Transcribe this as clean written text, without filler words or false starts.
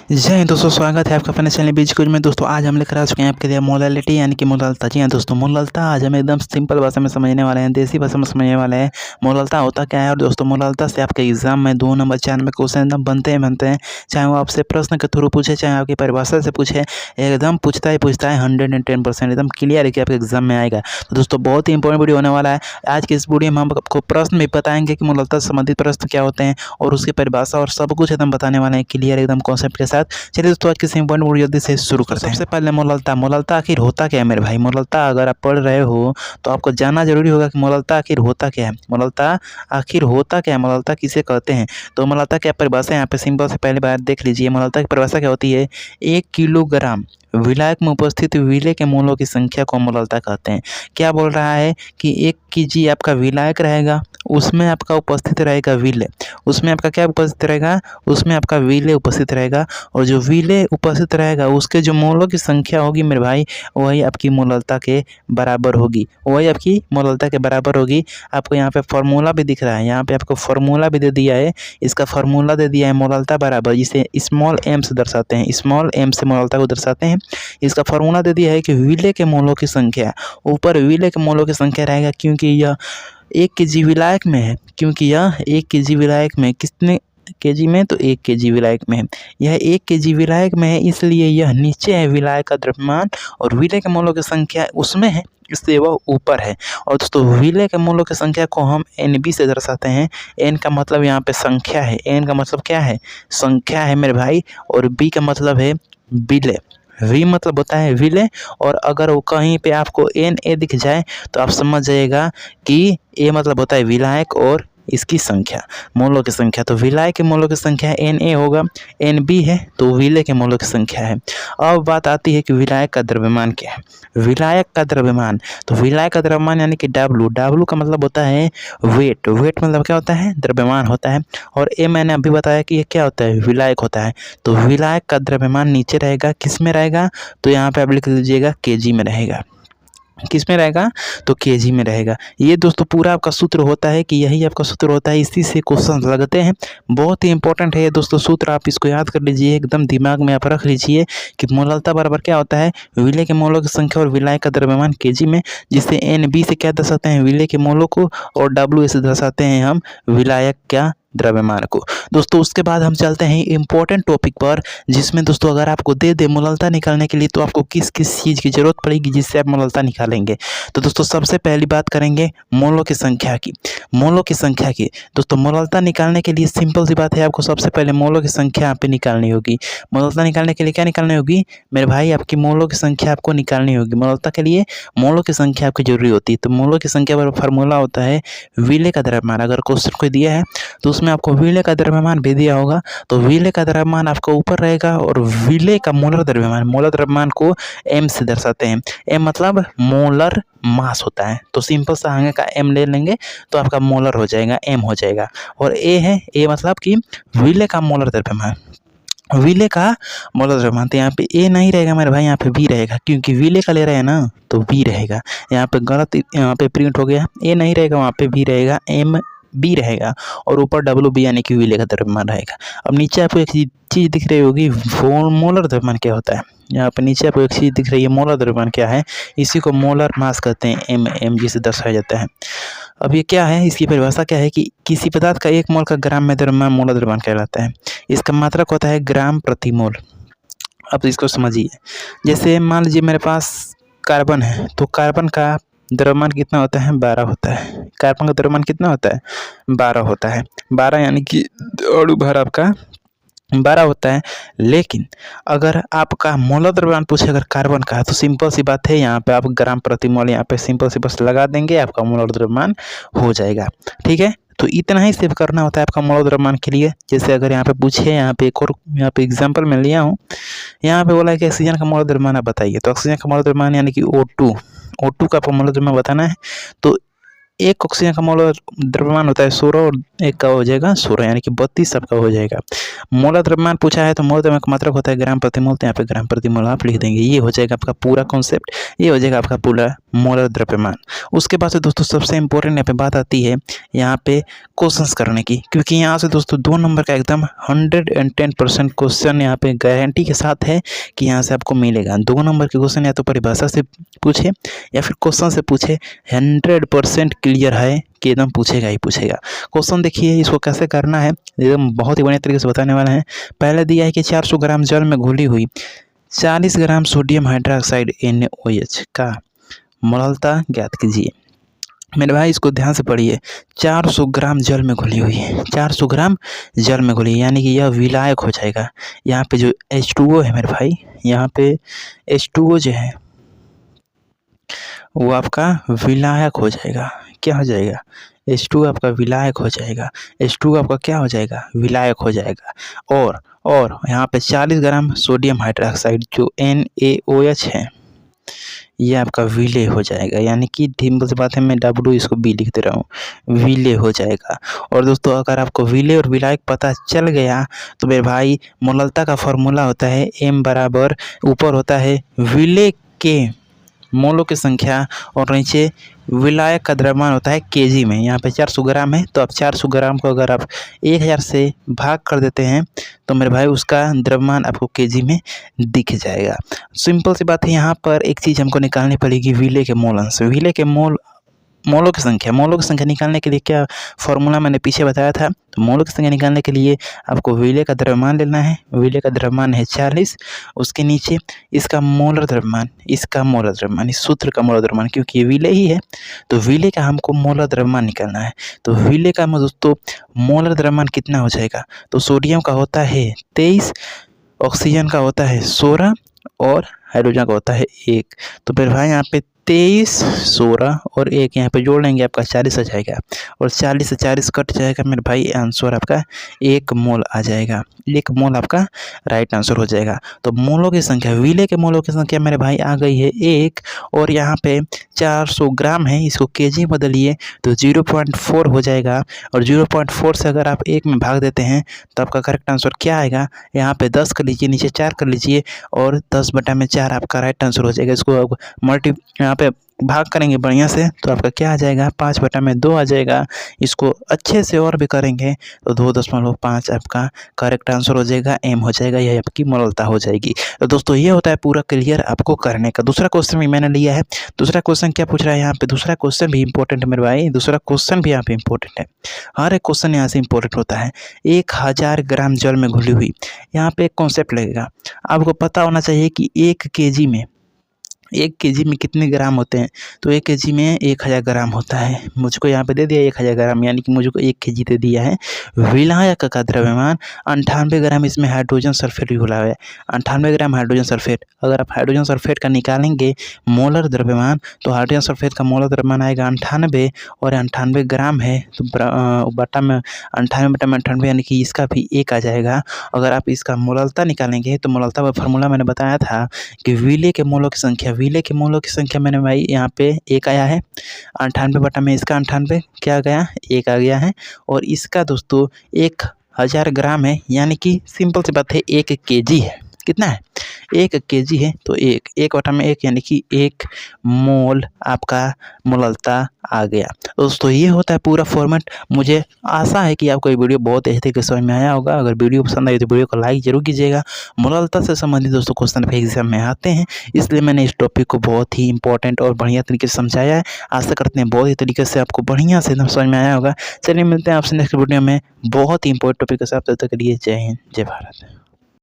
जय हिंद दोस्तों, स्वागत है आपका अपने चैनल बीच कुछ में। दोस्तों आज हम लेकर आ चुके हैं आपके लिए मोलालिटी यानी कि मोललता। जी हाँ दोस्तों, मोललता आज हम एकदम सिंपल भाषा में समझने वाले हैं, देसी भाषा में समझने वाले हैं। मोललता होता क्या है। और दोस्तों मोललता से आपके एग्जाम में 2 नंबर 4 नंबर क्वेश्चन एकदम बनते हैं। चाहे वो आपसे प्रश्न के थ्रू पूछे, चाहे आपकी परिभाषा से पूछे, एकदम पूछता है 110% एकदम क्लियर है कि आपके एग्जाम में आएगा। तो दोस्तों बहुत ही इंपॉर्टेंट वीडियो होने वाला है। आज के इस वीडियो में हम आपको प्रश्न भी बताएंगे कि मोललता से संबंधित प्रश्न क्या होते हैं और उसकी परिभाषा और सब कुछ एकदम बताने वाले हैं क्लियर एकदम कॉन्सेप्ट के साथ। चलिए दोस्तों आज के सिंपल वीडियो जल्दी से शुरू करते हैं। सबसे पहले मोललता आखिर होता क्या है मेरे भाई। मोललता अगर आप पढ़ रहे हो तो आपको जानना जरूरी होगा कि मोललता आखिर होता क्या है। मोललता आखिर होता क्या है, मोललता किसे कहते हैं। तो मोललता क्या परिभाषा यहाँ पे सिंपल से पहले बात देख लीजिए। मोललता की परिभाषा क्या होती है। 1 किलोग्राम विलायक में उपस्थित विलेय के मोलों की संख्या को मोललता कहते हैं। क्या बोल रहा है कि 1 केजी आपका विलायक रहेगा, उसमें आपका उपस्थित रहेगा विलेय। उसमें आपका क्या उपस्थित रहेगा, उसमें आपका विलेय उपस्थित रहेगा। और जो विलेय उपस्थित रहेगा उसके जो मोलों की संख्या होगी मेरे भाई, वही आपकी मोललता के बराबर होगी, वही आपकी मोललता के बराबर होगी। आपको यहाँ पे फॉर्मूला भी दिख रहा है, यहाँ पे आपको फॉर्मूला भी दे दिया है। इसका फॉर्मूला दे दिया है मोललता बराबर, जिसे स्मॉल एम से दर्शाते हैं, स्मॉल एम से मोललता को दर्शाते हैं। इसका फॉर्मूला दे दिया है कि विलेय के मोलों की संख्या, ऊपर विलेय के मोलों की संख्या रहेगा क्योंकि यह 1 केजी विलायक में है। क्योंकि यह 1 केजी विलायक में, कितने केजी में, तो 1 केजी विलायक में है। यह 1 केजी विलायक में है, इसलिए यह नीचे है विलायक का द्रव्यमान और विलेय के मोलों की संख्या उसमें है, इसलिए वह ऊपर है। और दोस्तों विलेय के मोलों की संख्या को हम NB से दर्शाते हैं। N का मतलब यहाँ पे संख्या है, N का मतलब क्या है, संख्या है मेरे भाई। और B का मतलब है विलेय, V मतलब होता है विलेय। और अगर वो कहीं पे आपको NA दिख जाए तो आप समझ जाइएगा कि A मतलब होता है विलायक और इसकी संख्या, मोलों की संख्या। तो विलायक के मोलों की संख्या Na होगा, NB है तो विलेय के मोलों की संख्या है। अब बात आती है कि विलायक का द्रव्यमान क्या है। विलायक का द्रव्यमान, तो विलायक का द्रव्यमान यानी कि W का मतलब होता है वेट मतलब क्या होता है, द्रव्यमान होता है। और A मैंने अभी बताया कि ये क्या होता है, विलायक होता है। तो विलायक का द्रव्यमान नीचे रहेगा, किस में रहेगा, तो यहाँ पे आप लिख लीजिएगा केजी में रहेगा। किस में रहेगा, तो केजी में रहेगा। ये दोस्तों पूरा आपका सूत्र होता है कि यही आपका सूत्र होता है, इसी से क्वेश्चन लगते हैं। बहुत ही इंपॉर्टेंट है ये दोस्तों सूत्र, आप इसको याद कर लीजिए, एकदम दिमाग में आप रख लीजिए कि मोललता बराबर क्या होता है, विलेय के मोलों की संख्या और विलायक का द्रव्यमान केजी में, जिससे NB से क्या दर्शाते हैं, विलेय के मोलों को, और W से दर्शाते हैं हम विलायक क्या, द्रव्यमान को। दोस्तों उसके बाद हम चलते हैं इंपॉर्टेंट टॉपिक पर, जिसमें दोस्तों अगर आपको दे दे मोललता निकालने के लिए तो आपको किस किस चीज़ की जरूरत पड़ेगी जिससे आप मोललता निकालेंगे। तो दोस्तों सबसे पहली बात करेंगे मोलों की संख्या की। मोलों की संख्या की दोस्तों मोललता निकालने के लिए सिंपल सी बात है, आपको सबसे पहले मोलों की संख्या यहाँ पे निकालनी होगी। मोललता निकालने के लिए क्या निकालनी होगी मेरे भाई, आपकी मोलों की संख्या आपको निकालनी होगी। मोललता के लिए मोलों की संख्या आपकी जरूरी होती है। तो मोलों की संख्या पर फार्मूला होता है विलेय का द्रव्यमान। अगर क्वेश्चन कोई दिया है तो उसमें आपको विलेय का द्रव्यमान भी दिया होगा, तो विलेय का द्रव्यमान आपका ऊपर रहेगा। और विलेय का मोलर द्रव्यमान को M से दर्शाते हैं। M मतलब मोलर मास होता है, तो सिंपल सा आगे का M ले लेंगे तो आपका मोलर हो जाएगा, M हो जाएगा। और A है, A मतलब कि विलेय का मोलर द्रव्यमान, विलेय का मोलर द्रव्यमान। तो यहाँ पे A नहीं रहेगा मेरे भाई, यहाँ पे B रहेगा, क्योंकि विलेय का ले रहे हैं ना तो B रहेगा। यहाँ पे गलत, यहाँ पे प्रिंट हो गया, A नहीं रहेगा, वहाँ पे B रहेगा, MB रहेगा। और ऊपर WB यानी कि विलेय का द्रव्यमान रहेगा। अब नीचे आपको एक चीज़ दिख रही होगी, मोलर द्रव्यमान क्या होता है। यहाँ पर नीचे आपको एक चीज़ दिख रही है, मोलर द्रव्यमान क्या है, इसी को मोलर मास कहते हैं, MM जिसे दर्शाया जाता है। अब ये क्या है, इसकी परिभाषा क्या है कि किसी पदार्थ का 1 मोल का ग्राम में द्रव्यमान मोलर द्रव्यमान कहलाता है। इसका मात्रक होता है ग्राम प्रति मोल। अब इसको समझिए, जैसे मान लीजिए मेरे पास कार्बन है, तो कार्बन का द्रव्यमान कितना होता है, 12 होता है। कार्बन का द्रव्यमान कितना होता है, 12 होता है। 12 यानी कि अणु भर आपका 12 होता है। लेकिन अगर आपका मोलर द्रव्यमान पूछे अगर कार्बन का, तो सिंपल सी बात है, यहाँ पे आप ग्राम प्रति मोल यहाँ पे सिंपल सी बस लगा देंगे, आपका मोलर द्रव्यमान हो जाएगा। ठीक है, तो इतना ही सेव करना होता है आपका मोलर द्रव्यमान के लिए। जैसे अगर यहाँ पे पूछे, यहाँ पे एक और यहाँ पे एग्जाम्पल मैं लिया हूँ, यहाँ पे बोला है कि ऑक्सीजन का मोलर द्रव्यमान आप बताइए। तो ऑक्सीजन का मोलर द्रव्यमान यानी कि O2 का आपको मोलर द्रव्यमान बताना है। तो एक ऑक्सीजन का मोलर द्रव्यमान होता है 16 और एक का हो जाएगा 16, यानी कि 32 सबका हो जाएगा। मोलर द्रव्यमान पूछा है तो मोल द्रव्यमान का मात्रक होता है ग्राम प्रति मोल, तो यहाँ पे ग्राम प्रति मोल आप लिख देंगे। ये हो जाएगा आपका पूरा कॉन्सेप्ट, ये हो जाएगा आपका पूरा मोलर द्रव्यमान। उसके बाद से दोस्तों सबसे इंपॉर्टेंट यहाँ पे बात आती है यहाँ पे क्वेश्चंस करने की, क्योंकि यहाँ से दोस्तों 2 नंबर का एकदम 110% क्वेश्चन यहाँ पे गारंटी के साथ है कि यहाँ से आपको मिलेगा। 2 नंबर के क्वेश्चन या तो परिभाषा से पूछे या फिर क्वेश्चन से पूछे, 100% क्लियर है कि एकदम पूछेगा ही पूछेगा। क्वेश्चन देखिए, इसको कैसे करना है एकदम बहुत ही बढ़िया तरीके से बताने वाला है। पहले दिया है कि 400 ग्राम जल में घुली हुई 40 ग्राम सोडियम हाइड्रोक्साइड NaOH का मोललता ज्ञात कीजिए। मेरे भाई इसको ध्यान से पढ़िए, 400 ग्राम जल में घुली हुई है, 400 ग्राम जल में घुली, यानी कि यह विलायक हो जाएगा। यहाँ पे जो H2O है मेरे भाई, यहाँ पे H2O जो है वो आपका विलायक हो जाएगा। क्या हो जाएगा? H2 आपका विलायक हो जाएगा। H2 आपका क्या हो जाएगा? विलायक हो जाएगा। और यहाँ पे 40 ग्राम सोडियम हाइड्रोक्साइड जो NaOH है ये आपका विलेय हो जाएगा, यानी कि सिंपल सी बात है, मैं W इसको B लिख दे रहा हूँ, विलेय हो जाएगा। और दोस्तों अगर आपको विलेय और विलायक पता चल गया तो मेरे भाई मोललता का फॉर्मूला होता है M बराबर ऊपर होता है विलेय के मोलों की संख्या और नीचे विलायक का द्रव्यमान होता है केजी में। यहाँ पे 400 ग्राम है तो आप 400 ग्राम को अगर आप 1000 से भाग कर देते हैं तो मेरे भाई उसका द्रव्यमान आपको केजी में दिख जाएगा। सिंपल सी बात है, यहाँ पर एक चीज़ हमको निकालनी पड़ेगी, विलेय के मोल अंश। विलेय के मोलों की संख्या निकालने के लिए क्या फॉर्मूला मैंने पीछे बताया था। तो मोलों की संख्या निकालने के लिए आपको विलेय का द्रव्यमान लेना है। विलेय का द्रव्यमान है 40, उसके नीचे इसका मोलर द्रव्यमान, इस सूत्र का मोलर द्रव्यमान, क्योंकि ये विलेय ही है तो विलेय का हमको मोलर द्रव्यमान निकालना है। तो विलेय का दोस्तों मोलर द्रव्यमान कितना हो जाएगा? तो सोडियम का होता है 23, ऑक्सीजन का होता है 16 और हाइड्रोजन का होता है 1। तो फिर भाई यहाँ पे 23, 16 और 1 यहाँ पे जोड़ लेंगे, आपका 40 आ जाएगा और 40 से 40 कट जाएगा मेरे भाई, आंसर आपका 1 मोल आ जाएगा। 1 मोल आपका राइट आंसर हो जाएगा। तो मोलों की संख्या, विलेय के मोलों की संख्या मेरे भाई आ गई है 1 और यहाँ पे 400 ग्राम है, इसको केजी बदलिए तो 0.4 हो जाएगा और 0.4 से अगर आप 1 में भाग देते हैं तो आपका करेक्ट आंसर क्या आएगा? यहाँ पे 10 कर लीजिए, नीचे 4 कर लीजिए और 10/4 आपका राइट आंसर हो जाएगा। इसको अब यहाँ पे भाग करेंगे बढ़िया से तो आपका क्या आ जाएगा? 5/2 आ जाएगा। इसको अच्छे से और भी करेंगे तो 2.5 आपका करेक्ट आंसर हो जाएगा, M हो जाएगा, यह आपकी मोललता हो जाएगी। तो दोस्तों ये होता है पूरा क्लियर आपको करने का। दूसरा क्वेश्चन भी मैंने लिया है। दूसरा क्वेश्चन क्या पूछ रहा है यहाँ पे? दूसरा क्वेश्चन भी इंपॉर्टेंट है मेरे भाई, दूसरा क्वेश्चन भी यहाँ पे इंपॉर्टेंट है। हर एक क्वेश्चन यहाँ से इंपॉर्टेंट होता है। 1000 ग्राम जल में घुली हुई, यहाँ पे एक कॉन्सेप्ट लगेगा, आपको पता होना चाहिए कि 1 केजी में कितने ग्राम होते हैं। तो 1 केजी में 1000 ग्राम होता है। मुझको यहाँ पे दे दिया 1000 ग्राम, यानी कि मुझको 1 केजी दे दिया है। विलायक का द्रव्यमान 98 ग्राम, इसमें हाइड्रोजन सल्फेट भी घुला हुआ है, 98 ग्राम हाइड्रोजन सल्फेट। अगर आप हाइड्रोजन सल्फेट का निकालेंगे मोलर द्रव्यमान तो हाइड्रोजन सल्फेट का मोलर द्रव्यमान आएगा 98 और 98 ग्राम है तो बटा में 98/98 यानी कि इसका भी 1 आ जाएगा। अगर आप इसका मोललता निकालेंगे तो मोललता का फार्मूला मैंने बताया था कि विलेय के मोलों की संख्या मैंने भाई यहाँ पे 1 आया है, 98 बटा में इसका 98 क्या आ गया? 1 आ गया है और इसका दोस्तों 1000 ग्राम है, यानी कि सिंपल सी बात है 1 केजी है। कितना है? 1 केजी है तो 1 बटा में 1 यानी कि 1 मोल आपका मोललता आ गया। दोस्तों ये होता है पूरा फॉर्मेट। मुझे आशा है कि आपको ये वीडियो बहुत अच्छे तरीके से समझ में आया होगा। अगर वीडियो पसंद आई तो वीडियो को लाइक जरूर कीजिएगा। मोललता से संबंधित दोस्तों क्वेश्चन एग्जाम में आते हैं, इसलिए मैंने इस टॉपिक को बहुत ही इंपॉर्टेंट और बढ़िया तरीके से समझाया है। आशा करते हैं बहुत ही तरीके से आपको बढ़िया से समझ में आया होगा। चलिए मिलते हैं आपसे नेक्स्ट वीडियो में बहुत ही इंपॉर्टेंट टॉपिक के साथ। तब तक के लिए जय हिंद, जय भारत।